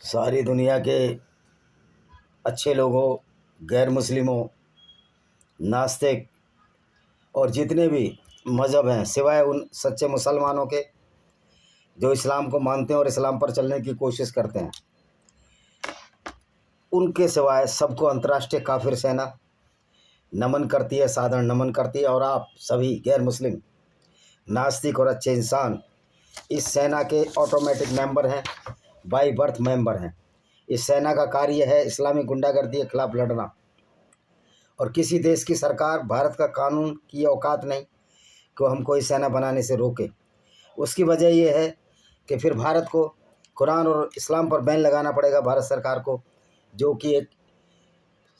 सारी दुनिया के अच्छे लोगों, गैर मुस्लिमों, नास्तिक और जितने भी मज़हब हैं सिवाय उन सच्चे मुसलमानों के जो इस्लाम को मानते हैं और इस्लाम पर चलने की कोशिश करते हैं, उनके सिवाय सबको अंतर्राष्ट्रीय काफिर सेना नमन करती है, साधारण नमन करती है। और आप सभी गैर मुस्लिम, नास्तिक और अच्छे इंसान इस सेना के ऑटोमेटिक मेंबर हैं, बाई बर्थ मेंबर हैं। इस सेना का कार्य है इस्लामी गुंडागर्दी के खिलाफ लड़ना। और किसी देश की सरकार, भारत का कानून की औकात नहीं कि हम कोई सेना बनाने से रोके। उसकी वजह यह है कि फिर भारत को कुरान और इस्लाम पर बैन लगाना पड़ेगा भारत सरकार को, जो कि एक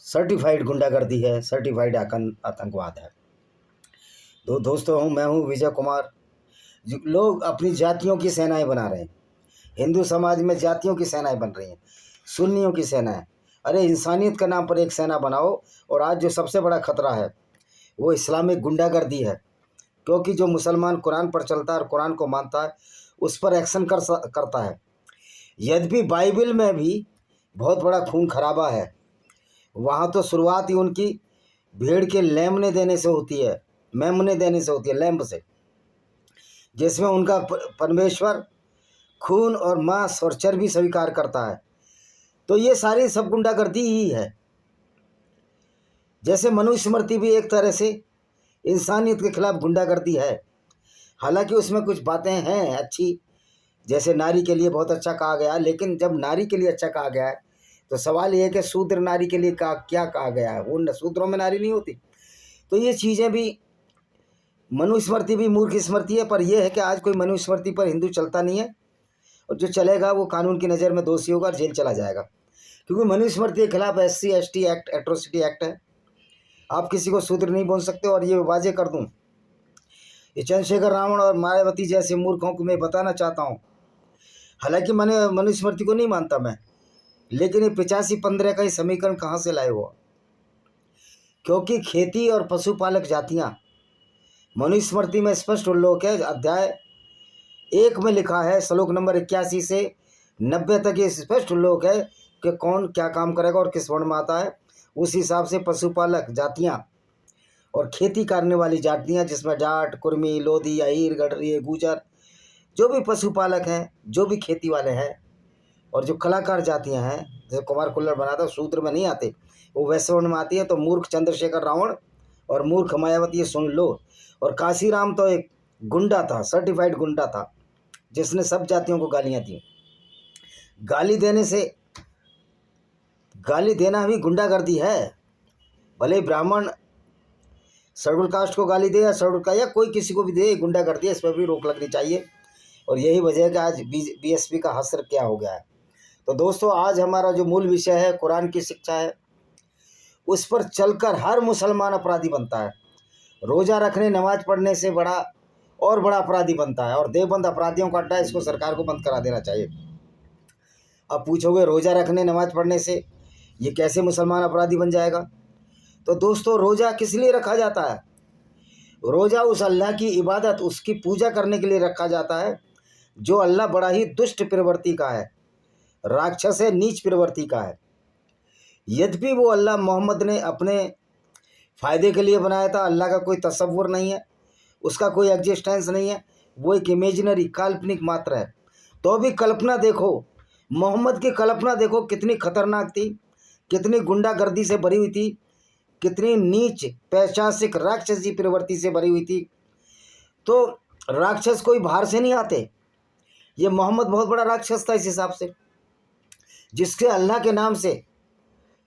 सर्टिफाइड गुंडागर्दी है, सर्टिफाइड आतंकवाद है। दोस्तों, मैं हूँ विजय कुमार। लोग अपनी जातियों की सेनाएं बना रहे हैं। हिंदू समाज में जातियों की सेनाएं बन रही हैं, सुन्नियों की सेना है। अरे इंसानियत के नाम पर एक सेना बनाओ। और आज जो सबसे बड़ा खतरा है वो इस्लामिक गुंडागर्दी है, क्योंकि जो मुसलमान कुरान पर चलता है और कुरान को मानता है उस पर एक्शन करता है। यद्यपि बाइबल में भी बहुत बड़ा खून खराबा है, वहाँ तो शुरुआत ही उनकी भेड़ के मेमने देने से होती है, लैम्ब से, जिसमें उनका परमेश्वर खून और मांस और चर्बी स्वीकार करता है। तो ये सारी सब गुंडागर्दी ही है। जैसे मनुस्मृति भी एक तरह से इंसानियत के खिलाफ गुंडागर्दी है। हालांकि उसमें कुछ बातें हैं अच्छी, जैसे नारी के लिए बहुत अच्छा कहा गया, लेकिन जब नारी के लिए अच्छा कहा गया है तो सवाल ये है कि शूद्र नारी के लिए क्या कहा गया है? वो शूद्रों में नारी नहीं होती। तो ये चीज़ें भी, मनुस्मृति भी मूर्ख स्मृति है। पर यह है कि आज कोई मनुस्मृति पर हिंदू चलता नहीं है, और जो चलेगा वो कानून की नज़र में दोषी होगा और जेल चला जाएगा, क्योंकि मनुस्मृति के खिलाफ SC ST act, atrocity act है। आप किसी को शूद्र नहीं बोल सकते। और ये वाजे कर दूं, ये चंद्रशेखर रावण और मायावती जैसे मूर्खों को मैं बताना चाहता हूँ। हालांकि मैंने मनुस्मृति को नहीं मानता मैं, लेकिन ये 85-15 का ही समीकरण कहाँ से लाए हो? क्योंकि खेती और पशुपालक जातियाँ मनुस्मृति में स्पष्ट उल्लेख है। अध्याय 1 में लिखा है, श्लोक नंबर 81 से 90 तक ये स्पष्ट उल्लेख है कि कौन क्या काम करेगा और किस वर्ण में आता है। उस हिसाब से पशुपालक जातियाँ और खेती करने वाली जातियाँ, जिसमें जाट, कुर्मी, लोधी, अहीर, गडरी, गुजर, जो भी पशुपालक हैं, जो भी खेती वाले हैं, और जो कलाकार जातियाँ हैं, जैसे कुमार कुल्लड़ बनाता, शूद्र में नहीं आते, वो वैश्य वर्ण में आती है। तो मूर्ख चंद्रशेखर रावण और मूर्ख मायावती सुन लो। और काशीराम तो एक गुंडा था, सर्टिफाइड गुंडा था, जिसने सब जातियों को गालियाँ दी। गाली देना भी गुंडागर्दी है। भले ब्राह्मण शेड्यूल कास्ट को गाली दे या शेड्यूल का, या कोई किसी को भी दे, गुंडागर्दी है। इस पर भी रोक लगनी चाहिए। और यही वजह है कि आज BSP का हश्र क्या हो गया है। तो दोस्तों, आज हमारा जो मूल विषय है कुरान की शिक्षा है, उस पर चलकर हर मुसलमान अपराधी बनता है। रोज़ा रखने, नमाज पढ़ने से बड़ा अपराधी बनता है। और देवबंद अपराधियों का अड्डा, इसको सरकार को बंद करा देना चाहिए। अब पूछोगे, रोज़ा रखने, नमाज पढ़ने से ये कैसे मुसलमान अपराधी बन जाएगा? तो दोस्तों, रोज़ा किस लिए रखा जाता है? रोज़ा उस अल्लाह की इबादत, उसकी पूजा करने के लिए रखा जाता है, जो अल्लाह बड़ा ही दुष्ट प्रवृत्ति का है, राक्षस है, नीच प्रवृत्ति का है। यद्यपि वो अल्लाह मोहम्मद ने अपने फ़ायदे के लिए बनाया था। अल्लाह का कोई तसव्वुर नहीं है, उसका कोई एग्जिस्टेंस नहीं है, वो एक इमेजिनरी, काल्पनिक मात्र है। तो भी कल्पना देखो, मोहम्मद की कल्पना देखो कितनी खतरनाक थी, कितनी गुंडागर्दी से भरी हुई थी, कितनी नीच पैशासिक राक्षसी प्रवृत्ति से भरी हुई थी। तो राक्षस कोई बाहर से नहीं आते। ये मोहम्मद बहुत बड़ा राक्षस था इस हिसाब से, जिसके अल्लाह के नाम से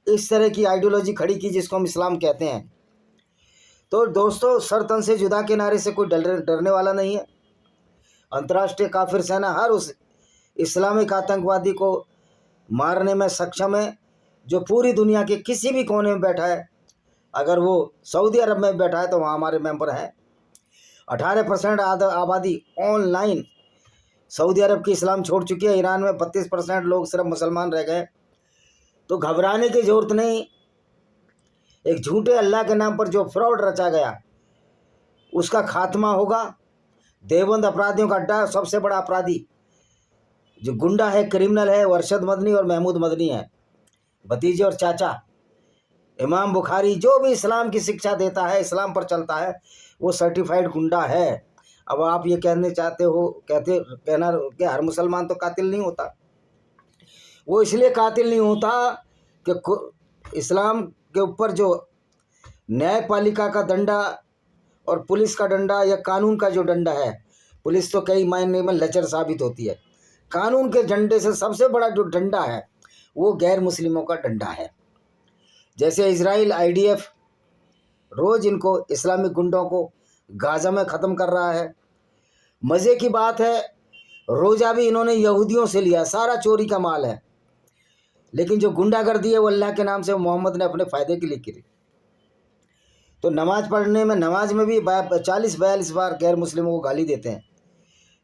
इस तरह की आइडियोलॉजी खड़ी की, जिसको हम इस्लाम कहते हैं। तो दोस्तों, सर तन से जुदा के नारे से कोई डरने वाला नहीं है। अंतर्राष्ट्रीय काफिर सेना हर उस इस्लामिक आतंकवादी को मारने में सक्षम है, जो पूरी दुनिया के किसी भी कोने में बैठा है। अगर वो सऊदी अरब में बैठा है तो वहाँ हमारे मेंबर हैं। 18% आबादी ऑनलाइन सऊदी अरब की इस्लाम छोड़ चुकी है। ईरान में 32% लोग सिर्फ मुसलमान रह गए। तो घबराने की ज़रूरत नहीं। एक झूठे अल्लाह के नाम पर जो फ्रॉड रचा गया, उसका खात्मा होगा। देवबंद अपराधियों का अड्डा, सबसे बड़ा अपराधी जो गुंडा है, क्रिमिनल है, वो अरशद मदनी और महमूद मदनी है, भतीजे और चाचा। इमाम बुखारी जो भी इस्लाम की शिक्षा देता है, इस्लाम पर चलता है, वो सर्टिफाइड गुंडा है। अब आप ये कहने चाहते हो, कहना कि हर मुसलमान तो कातिल नहीं होता। वो इसलिए कातिल नहीं होता कि इस्लाम के ऊपर जो न्यायपालिका का डंडा और पुलिस का डंडा या कानून का जो डंडा है, पुलिस तो कई मायने में लचर साबित होती है, कानून के डंडे से सबसे बड़ा जो डंडा है वो गैर मुस्लिमों का डंडा है। जैसे इजराइल IDF रोज़ इनको इस्लामिक गुंडों को गाज़ा में ख़त्म कर रहा है। मज़े की बात है, रोज़ा भी इन्होंने यहूदियों से लिया, सारा चोरी का माल है। लेकिन जो गुंडागर्दी है वो अल्लाह के नाम से मोहम्मद ने अपने फ़ायदे के लिए की। तो नमाज़ पढ़ने में, नमाज में भी 40-42 बार गैर मुस्लिमों को गाली देते हैं,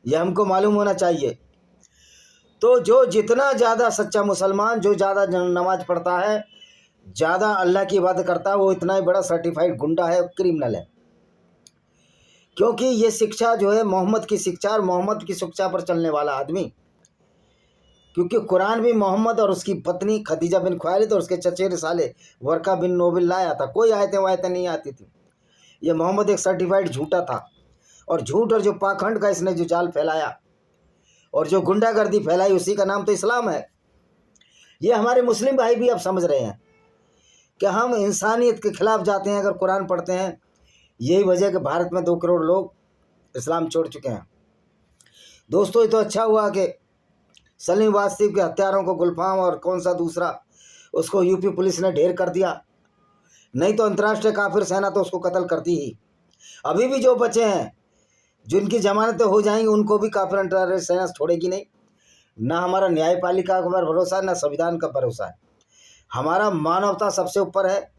यह हमको मालूम होना चाहिए। तो जो जितना ज़्यादा सच्चा मुसलमान, जो ज़्यादा नमाज पढ़ता है, ज़्यादा अल्लाह की इबादत करता है, वो इतना ही बड़ा सर्टिफाइड गुंडा है, क्रिमिनल है। क्योंकि ये शिक्षा जो है मोहम्मद की शिक्षा, और मोहम्मद की शिक्षा पर चलने वाला आदमी, क्योंकि कुरान भी मोहम्मद और उसकी पत्नी खदीजा बिन खुवाइलिद और उसके चचेरे साले वर्का बिन नोबिल लाया था। कोई आयतें वायतें नहीं आती थी। ये मोहम्मद एक सर्टिफाइड झूठा था, और झूठ और जो पाखंड का इसने जो जाल फैलाया और जो गुंडागर्दी फैलाई, उसी का नाम तो इस्लाम है। ये हमारे मुस्लिम भाई भी अब समझ रहे हैं कि हम इंसानियत के खिलाफ जाते हैं अगर कुरान पढ़ते हैं। यही वजह कि भारत में 2 करोड़ लोग इस्लाम छोड़ चुके हैं। दोस्तों, ये तो अच्छा हुआ कि सलीम वास्तव के हत्यारों को, गुलफाम और कौन सा दूसरा, उसको यूपी पुलिस ने ढेर कर दिया, नहीं तो अंतर्राष्ट्रीय काफिर सेना तो उसको कत्ल करती ही। अभी भी जो बचे हैं, जिनकी जमानतें हो जाएंगी, उनको भी काफिर अंतर्राष्ट्रीय सेना छोड़ेगी नहीं। ना हमारा न्यायपालिका पर भरोसा है, ना संविधान का भरोसा है। हमारा मानवता सबसे ऊपर है।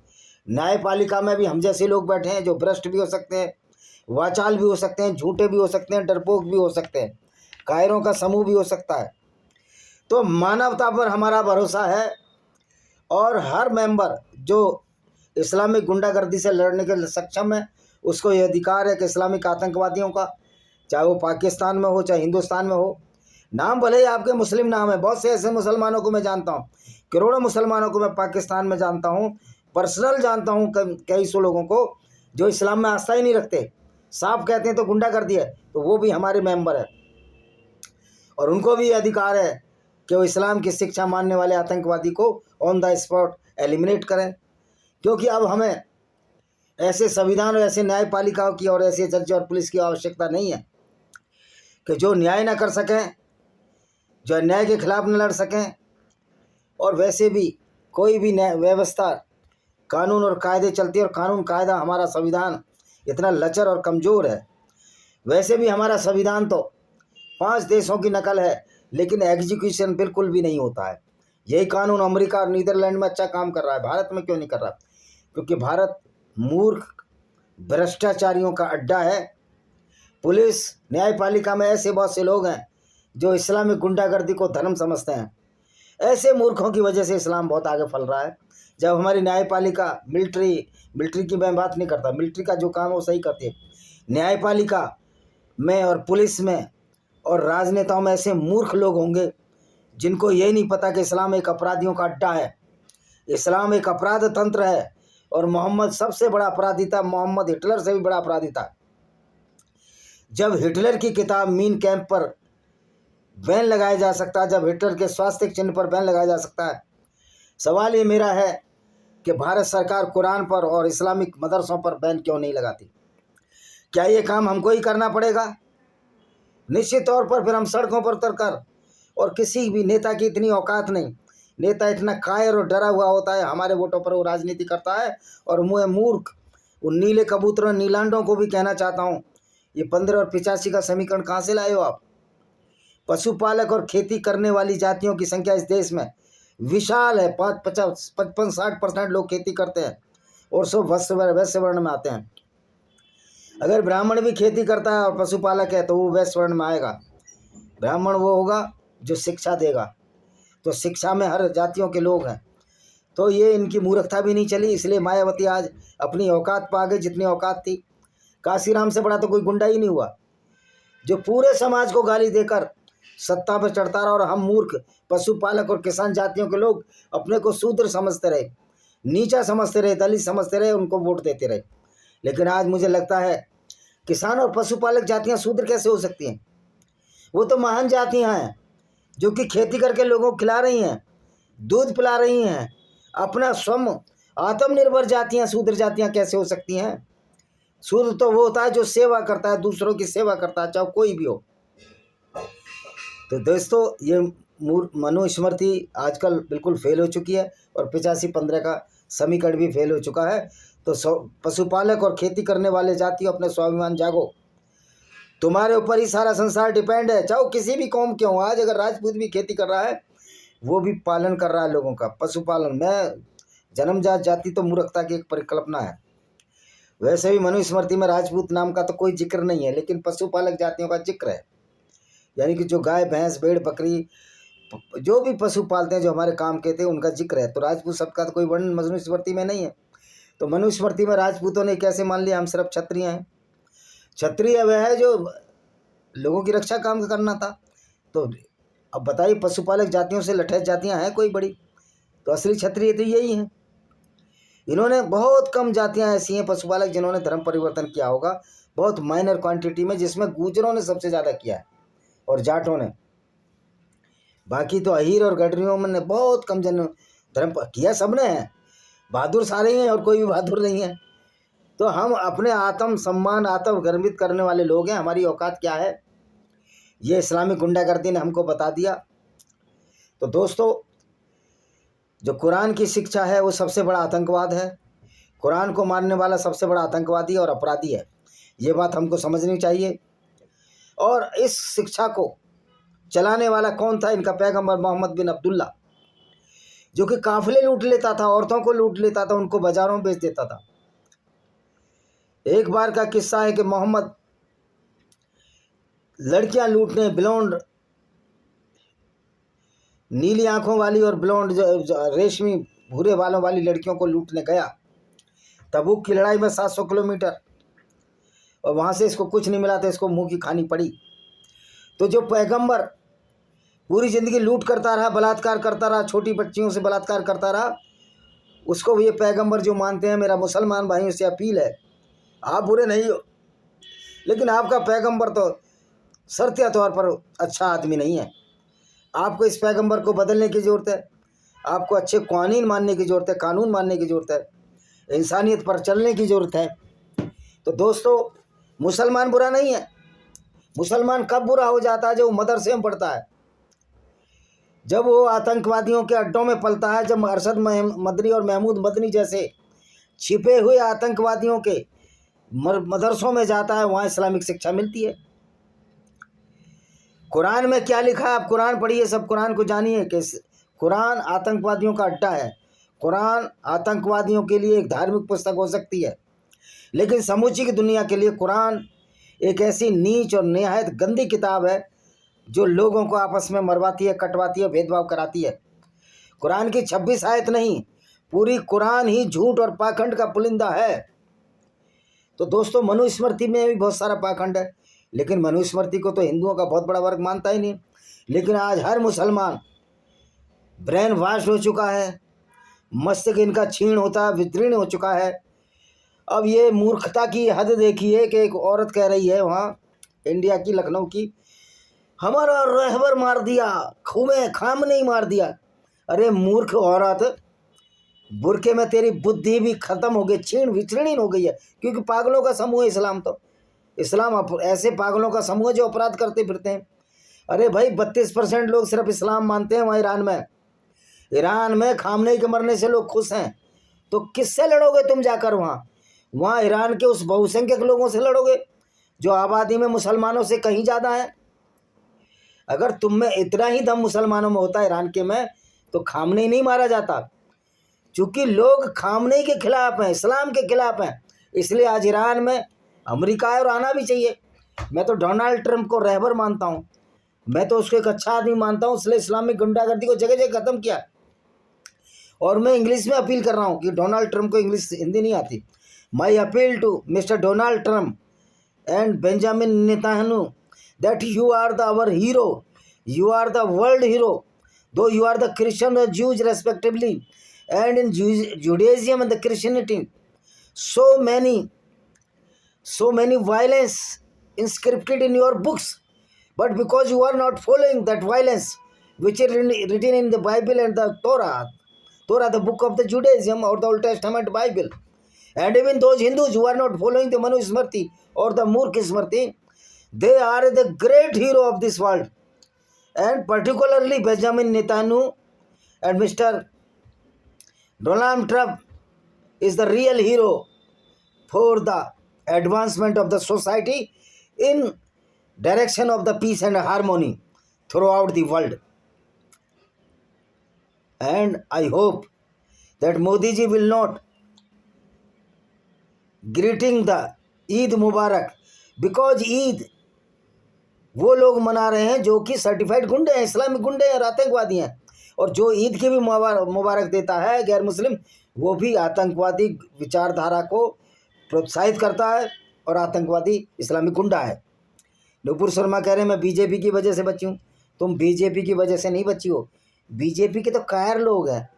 न्यायपालिका में भी हम जैसे लोग बैठे हैं जो भ्रष्ट भी हो सकते हैं, वाचाल भी हो सकते हैं, झूठे भी हो सकते हैं, डरपोक भी हो सकते हैं, कायरों का समूह भी हो सकता है। तो मानवता पर हमारा भरोसा है, और हर मेंबर जो इस्लामिक गुंडागर्दी से लड़ने के सक्षम है, उसको ये अधिकार है कि इस्लामिक आतंकवादियों का, चाहे वो पाकिस्तान में हो चाहे हिंदुस्तान में हो, नाम भले ही आपके मुस्लिम नाम है, बहुत से ऐसे मुसलमानों को मैं जानता हूँ, करोड़ों मुसलमानों को मैं पाकिस्तान में जानता हूँ, पर्सनल जानता हूँ कई सौ लोगों को जो इस्लाम में आस्था ही नहीं रखते, साफ कहते हैं तो गुंडागर्दी है, तो वो भी हमारे मेंबर है। और उनको भी अधिकार है कि वो इस्लाम की शिक्षा मानने वाले आतंकवादी को ऑन द स्पॉट एलिमिनेट करें। क्योंकि अब हमें ऐसे संविधान और ऐसे न्यायपालिकाओं की और ऐसे जज और पुलिस की आवश्यकता नहीं है कि जो न्याय ना कर सकें, जो अन्याय के खिलाफ न लड़ सकें। और वैसे भी कोई भी व्यवस्था, कानून और कायदे चलती है, और कानून कायदा, हमारा संविधान इतना लचर और कमज़ोर है। वैसे भी हमारा संविधान तो 5 देशों की नकल है, लेकिन एग्जीक्यूशन बिल्कुल भी नहीं होता है। यही कानून अमेरिका और नीदरलैंड में अच्छा काम कर रहा है, भारत में क्यों नहीं कर रहा? क्योंकि भारत मूर्ख भ्रष्टाचारियों का अड्डा है। पुलिस न्यायपालिका में ऐसे बहुत से लोग हैं जो इस्लामिक गुंडागर्दी को धर्म समझते हैं। ऐसे मूर्खों की वजह से इस्लाम बहुत आगे फैल रहा है। जब हमारी न्यायपालिका, मिलिट्री की मैं बात नहीं करता, मिलिट्री का जो काम है वो सही करती है, न्यायपालिका में और पुलिस में और राजनेताओं में ऐसे मूर्ख लोग होंगे जिनको ये नहीं पता कि इस्लाम एक अपराधियों का अड्डा है, इस्लाम एक अपराध तंत्र है, और मोहम्मद सबसे बड़ा अपराधी था। मोहम्मद हिटलर से भी बड़ा अपराधी था। जब हिटलर की किताब मीन कैंप पर बैन लगाया जा सकता है, जब हिटलर के स्वास्थ्य चिन्ह पर बैन लगाया जा सकता है, सवाल ये मेरा है कि भारत सरकार कुरान पर और इस्लामिक मदरसों पर बैन क्यों नहीं लगाती? क्या ये काम हमको ही करना पड़ेगा? निश्चित तौर पर फिर हम सड़कों पर उतरकर, और किसी भी नेता की इतनी औकात नहीं, नेता इतना कायर और डरा हुआ होता है, हमारे वोटों पर वो राजनीति करता है। और मुँह मूर्ख उन नीले कबूतरों, नीलांडों को भी कहना चाहता हूँ, ये 15 और 85 का समीकरण कहाँ से लाए हो आप? पशुपालक और खेती करने वाली जातियों की संख्या इस देश में विशाल है। 55-60% लोग खेती करते हैं, और सब वैश्य वर्ण में आते हैं। अगर ब्राह्मण भी खेती करता है और पशुपालक है तो वो वैश्य वर्ण में आएगा। ब्राह्मण वो होगा जो शिक्षा देगा, तो शिक्षा में हर जातियों के लोग हैं। तो ये इनकी मूर्खता भी नहीं चली, इसलिए मायावती आज अपनी औकात पा गई जितनी औकात थी। काशीराम से बड़ा तो कोई गुंडा ही नहीं हुआ, जो पूरे समाज को गाली देकर सत्ता पर चढ़ता रहा और हम मूर्ख पशुपालक और किसान जातियों के लोग अपने को शूद्र समझते रहे, नीचा समझते रहे, दलित समझते रहे, उनको वोट देते रहे। लेकिन आज मुझे लगता है किसान और पशुपालक जातियां शूद्र कैसे हो सकती हैं? वो तो महान जातियां हैं जो कि खेती करके लोगों को खिला रही हैं, दूध पिला रही हैं, अपना स्वयं आत्मनिर्भर जातियां शूद्र जातियां कैसे हो सकती हैं? शूद्र तो वो होता है जो सेवा करता है, दूसरों की सेवा करता है, चाहे कोई भी हो। तो दोस्तों ये मनुस्मृति आजकल बिल्कुल फेल हो चुकी है और 85-15 का समीकरण भी फेल हो चुका है। तो पशुपालक और खेती करने वाले जातियों अपने स्वाभिमान जागो, तुम्हारे ऊपर ही सारा संसार डिपेंड है, चाहे किसी भी कौम के हो। आज अगर राजपूत भी खेती कर रहा है, वो भी पालन कर रहा है लोगों का, पशुपालन में जन्मजात जाति तो मूर्खता की एक परिकल्पना है। वैसे भी मनुस्मृति में राजपूत नाम का तो कोई जिक्र नहीं है, लेकिन पशुपालक जातियों का जिक्र है, यानी कि जो गाय भैंस भेड़ बकरी जो भी पशु पालते हैं, जो हमारे काम के थे, उनका जिक्र है। तो राजपूत शब्द का तो कोई वर्णन मनुस्मृति में नहीं है। तो मनुस्मृति में राजपूतों ने कैसे मान लिया हम सिर्फ क्षत्रिय हैं? क्षत्रिय वह है जो लोगों की रक्षा काम करना था। तो अब बताइए, पशुपालक जातियों से लठैत जातियां हैं कोई बड़ी? तो असली क्षत्रिय तो यही हैं। इन्होंने बहुत कम जातियां ऐसी हैं पशुपालक जिन्होंने धर्म परिवर्तन किया होगा, बहुत माइनर क्वांटिटी में, जिसमें गुर्जरों ने सबसे ज़्यादा किया है और जाटों ने। बाकी तो अहीर और गडरियों में बहुत कम जन धर्म किया, सबने है। बहादुर सारे ही हैं और कोई भी बहादुर नहीं है। तो हम अपने आत्म सम्मान आत्म गर्वित करने वाले लोग हैं। हमारी औकात क्या है, ये इस्लामिक गुंडागर्दी ने हमको बता दिया। तो दोस्तों, जो कुरान की शिक्षा है वो सबसे बड़ा आतंकवाद है। कुरान को मानने वाला सबसे बड़ा आतंकवादी और अपराधी है। ये बात हमको समझनी चाहिए। और इस शिक्षा को चलाने वाला कौन था? इनका पैगंबर मोहम्मद बिन अब्दुल्ला, जो कि काफिले लूट लेता था, औरतों को लूट लेता था, उनको बाजारों में बेच देता था। एक बार का किस्सा है कि मोहम्मद लड़कियां लूटने, ब्लॉन्ड नीली आंखों वाली और ब्लॉन्ड रेशमी भूरे बालों वाली लड़कियों को लूटने गया तबूक की लड़ाई में 700 किलोमीटर, और वहाँ से इसको कुछ नहीं मिला तो इसको मुंह की खानी पड़ी। तो जो पैगंबर पूरी ज़िंदगी लूट करता रहा, बलात्कार करता रहा, छोटी बच्चियों से बलात्कार करता रहा, उसको ये पैगंबर जो मानते हैं, मेरा मुसलमान भाइयों से अपील है, आप बुरे नहीं हो, लेकिन आपका पैगंबर तो शर्तिया तौर पर अच्छा आदमी नहीं है। आपको इस पैगंबर को बदलने की ज़रूरत है। आपको अच्छे कानून मानने की ज़रूरत है, कानून मानने की ज़रूरत है, इंसानियत पर चलने की ज़रूरत है। तो दोस्तों, मुसलमान बुरा नहीं है। मुसलमान कब बुरा हो जाता है? जब वो मदरसे में पढ़ता है, जब वो आतंकवादियों के अड्डों में पलता है, जब अरशद मदनी और महमूद मदनी जैसे छिपे हुए आतंकवादियों के मदरसों में जाता है, वहाँ इस्लामिक शिक्षा मिलती है। कुरान में क्या लिखा है? आप कुरान पढ़िए, सब कुरान को जानिए कि कुरान आतंकवादियों का अड्डा है। कुरान आतंकवादियों के लिए एक धार्मिक पुस्तक हो सकती है, लेकिन समूची की दुनिया के लिए कुरान एक ऐसी नीच और निहायत गंदी किताब है जो लोगों को आपस में मरवाती है, कटवाती है, भेदभाव कराती है। कुरान की 26 आयत नहीं, पूरी कुरान ही झूठ और पाखंड का पुलिंदा है। तो दोस्तों, मनुस्मृति में भी बहुत सारा पाखंड है, लेकिन मनुस्मृति को तो हिंदुओं का बहुत बड़ा वर्ग मानता ही नहीं। लेकिन आज हर मुसलमान ब्रेन वॉश हो चुका है, मस्तिष्क इनका क्षीण होता विदीर्ण हो चुका है। अब ये मूर्खता की हद देखिए कि एक औरत कह रही है वहाँ इंडिया की, लखनऊ की, हमारा रहबर मार दिया, खाम नहीं मार दिया। अरे मूर्ख औरत, बुरके में तेरी बुद्धि भी खत्म हो गई, क्षीण विचीर्ण हो गई है, क्योंकि पागलों का समूह है इस्लाम। तो इस्लाम ऐसे पागलों का समूह है जो अपराध करते फिरते हैं। अरे भाई, 32% लोग सिर्फ इस्लाम मानते हैं वहाँ ईरान में खामनेई के मरने से लोग खुश हैं। तो किससे लड़ोगे तुम जाकर वहाँ ईरान के उस बहुसंख्यक लोगों से लड़ोगे जो आबादी में मुसलमानों से कहीं ज़्यादा है। अगर तुम में इतना ही दम मुसलमानों में होता ईरान के में, तो खामनेई नहीं मारा जाता। चूँकि लोग खामनेई के खिलाफ हैं, इस्लाम के खिलाफ हैं, इसलिए आज ईरान में अमेरिका है और आना भी चाहिए। मैं तो डोनाल्ड ट्रंप को रहबर मानता हूँ, मैं तो उसको एक अच्छा आदमी मानता हूँ, इसलिए इस्लामिक गुंडागर्दी को जगह जगह ख़त्म किया। और मैं इंग्लिश में अपील कर रहा हूँ कि डोनाल्ड ट्रंप को इंग्लिश हिंदी नहीं आती। My appeal to mister Donald Trump and Benjamin Netanyahu that you are our hero, You are the world hero, though you are the Christian or Jews respectively, and in Judaism and the Christianity, so many violence inscripted in your books, but because you are not following that violence which is written in the Bible and the Torah, the book of the Judaism or the Old Testament Bible, and even those Hindus who are not following the Manu Smriti or the Murkh Smriti, they are the great hero of this world. And particularly Benjamin Netanyahu and Mr. Donald Trump is the real hero for the advancement of the society in direction of the peace and harmony throughout the world. And I hope that Modi ji will not greeting the Eid Mubarak, because Eid वो लोग मना रहे हैं जो कि certified गुंडे हैं, Islamic गुंडे हैं और आतंकवादी हैं, और जो ईद की भी मुबारक देता है गैर मुस्लिम, वो भी आतंकवादी विचारधारा को प्रोत्साहित करता है और आतंकवादी इस्लामिक गुंडा है। नुपुर शर्मा कह रहे हैं मैं बीजेपी की वजह से बची हूँ। तुम बीजेपी की वजह से नहीं बची हो, बीजेपी के तो कायर लोग हैं,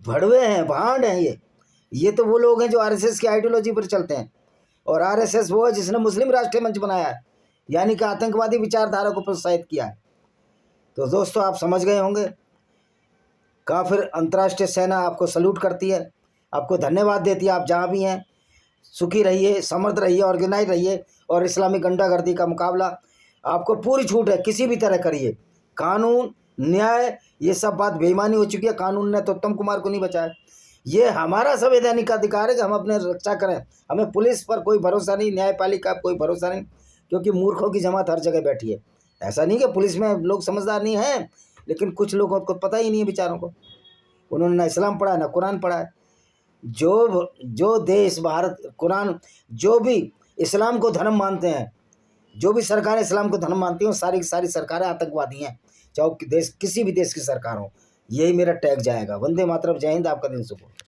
भड़वे हैं, भांड हैं। ये तो वो लोग हैं जो आरएसएस की आइडियोलॉजी पर चलते हैं, और आरएसएस वो है जिसने मुस्लिम राष्ट्रीय मंच बनाया है, यानी कि आतंकवादी विचारधारा को प्रोत्साहित किया है। तो दोस्तों आप समझ गए होंगे, काफिर अंतर्राष्ट्रीय सेना आपको सल्यूट करती है, आपको धन्यवाद देती है। आप जहाँ भी हैं सुखी रहिए, समृद्ध रहिए, ऑर्गेनाइज रहिए, और इस्लामिक गुंडागर्दी का मुकाबला आपको पूरी छूट है, किसी भी तरह करिए। कानून न्याय ये सब बात बेईमानी हो चुकी है। कानून ने तो उत्तम कुमार को नहीं बचाया। ये हमारा संवैधानिक अधिकार है कि हम अपने रक्षा करें। हमें पुलिस पर कोई भरोसा नहीं, न्यायपालिका पर कोई भरोसा नहीं, क्योंकि मूर्खों की जमात हर जगह बैठी है। ऐसा नहीं कि पुलिस में लोग समझदार नहीं हैं, लेकिन कुछ लोगों को पता ही नहीं है बेचारों को। उन्होंने ना इस्लाम पढ़ा है ना कुरान पढ़ा है। जो देश भारत कुरान, जो भी इस्लाम को धर्म मानते हैं, जो भी सरकारें इस्लाम को धर्म मानती हैं, सारी की सारी सरकारें आतंकवादी हैं, चाहे देश किसी भी देश की सरकार हो। यही मेरा टैग जाएगा। वंदे मातरम, जय हिंद, आपका दिन शुभ हो।